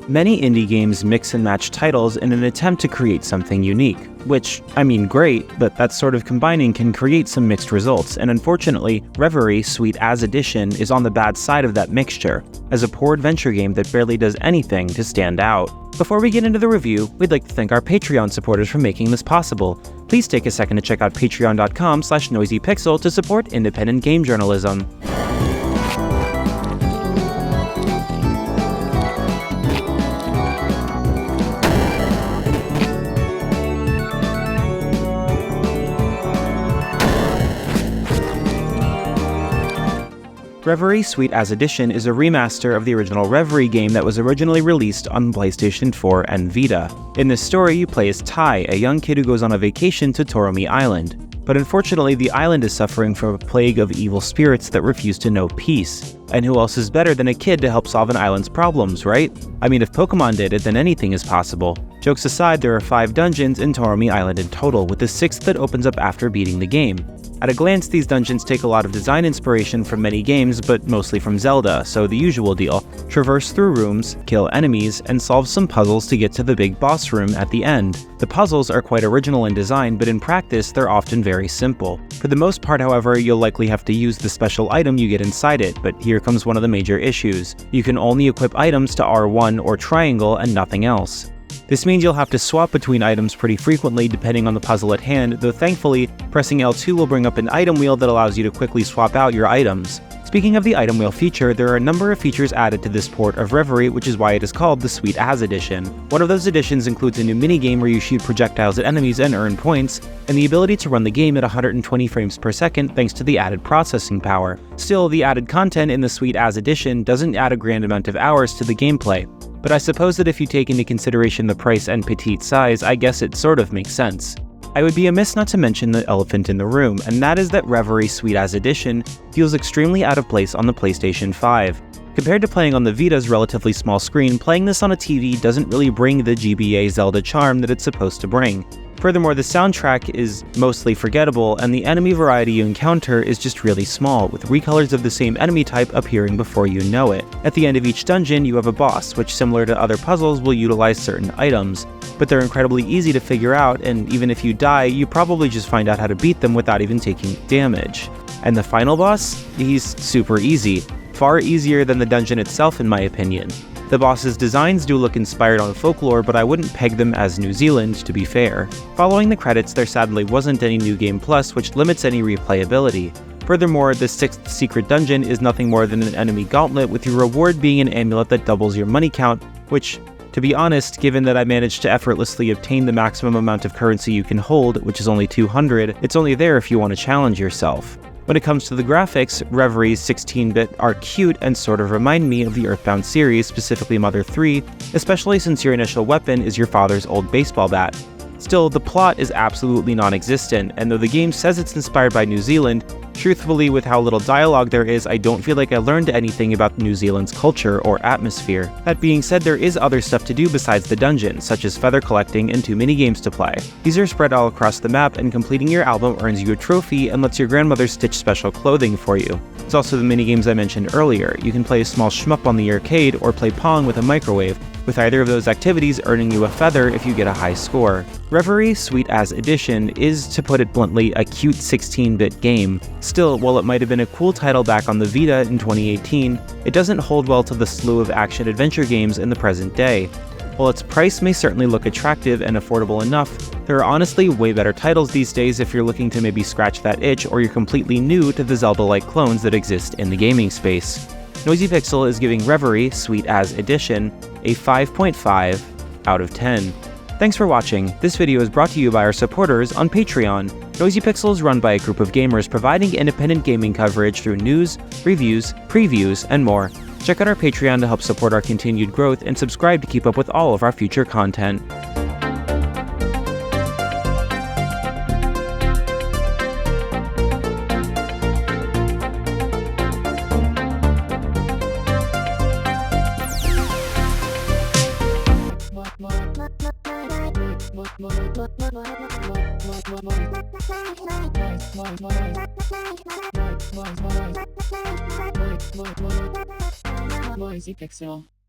Many indie games mix and match titles in an attempt to create something unique, which, I mean, great, but that sort of combining can create some mixed results, and unfortunately, Reverie Sweet As Edition is on the bad side of that mixture, as a poor adventure game that barely does anything to stand out. Before we get into the review, we'd like to thank our Patreon supporters for making this possible. Please take a second to check out patreon.com/noisypixel to support independent game journalism. Reverie Sweet As Edition is a remaster of the original Reverie game that was originally released on PlayStation 4 and Vita. In this story, you play as Tai, a young kid who goes on a vacation to Toromi Island. But unfortunately, the island is suffering from a plague of evil spirits that refuse to know peace. And who else is better than a kid to help solve an island's problems, right? I mean, if Pokemon did it, then anything is possible. Jokes aside, there are 5 dungeons in Toromi Island in total, with the 6th that opens up after beating the game. At a glance, these dungeons take a lot of design inspiration from many games, but mostly from Zelda, so the usual deal: traverse through rooms, kill enemies, and solve some puzzles to get to the big boss room at the end. The puzzles are quite original in design, but in practice, they're often very simple. For the most part, however, you'll likely have to use the special item you get inside it, but here comes one of the major issues. You can only equip items to R1 or triangle and nothing else. This means you'll have to swap between items pretty frequently depending on the puzzle at hand, though thankfully, pressing L2 will bring up an item wheel that allows you to quickly swap out your items. Speaking of the item wheel feature, there are a number of features added to this port of Reverie, which is why it is called the Sweet As Edition. One of those additions includes a new minigame where you shoot projectiles at enemies and earn points, and the ability to run the game at 120 frames per second thanks to the added processing power. Still, the added content in the Sweet As Edition doesn't add a grand amount of hours to the gameplay. But I suppose that if you take into consideration the price and petite size, I guess it sort of makes sense. I would be amiss not to mention the elephant in the room, and that is that Reverie Sweet As Edition feels extremely out of place on the PlayStation 5. Compared to playing on the Vita's relatively small screen, playing this on a TV doesn't really bring the GBA Zelda charm that it's supposed to bring. Furthermore, the soundtrack is mostly forgettable, and the enemy variety you encounter is just really small, with recolors of the same enemy type appearing before you know it. At the end of each dungeon, you have a boss, which, similar to other puzzles, will utilize certain items. But they're incredibly easy to figure out, and even if you die, you probably just find out how to beat them without even taking damage. And the final boss? He's super easy. Far easier than the dungeon itself, in my opinion. The boss's designs do look inspired on folklore, but I wouldn't peg them as New Zealand, to be fair. Following the credits, there sadly wasn't any New Game Plus, which limits any replayability. Furthermore, the 6th secret dungeon is nothing more than an enemy gauntlet, with your reward being an amulet that doubles your money count, which, to be honest, given that I managed to effortlessly obtain the maximum amount of currency you can hold, which is only 200, it's only there if you want to challenge yourself. When it comes to the graphics, Reverie's 16-bit are cute and sort of remind me of the Earthbound series, specifically Mother 3, especially since your initial weapon is your father's old baseball bat. Still, the plot is absolutely non-existent, and though the game says it's inspired by New Zealand, truthfully, with how little dialogue there is, I don't feel like I learned anything about New Zealand's culture or atmosphere. That being said, there is other stuff to do besides the dungeon, such as feather collecting and 2 minigames to play. These are spread all across the map, and completing your album earns you a trophy and lets your grandmother stitch special clothing for you. There's also the minigames I mentioned earlier. You can play a small shmup on the arcade or play Pong with a microwave, with either of those activities earning you a feather if you get a high score. Reverie Sweet As Edition is, to put it bluntly, a cute 16-bit game. Still, while it might have been a cool title back on the Vita in 2018, it doesn't hold well to the slew of action-adventure games in the present day. While its price may certainly look attractive and affordable enough, there are honestly way better titles these days if you're looking to maybe scratch that itch or you're completely new to the Zelda-like clones that exist in the gaming space. Noisy Pixel is giving Reverie Sweet As Edition a 5.5 out of 10. Thanks for watching. This video is brought to you by our supporters on Patreon. Noisy Pixel is run by a group of gamers providing independent gaming coverage through news, reviews, previews, and more. Check out our Patreon to help support our continued growth and subscribe to keep up with all of our future content. Noisy Pixel.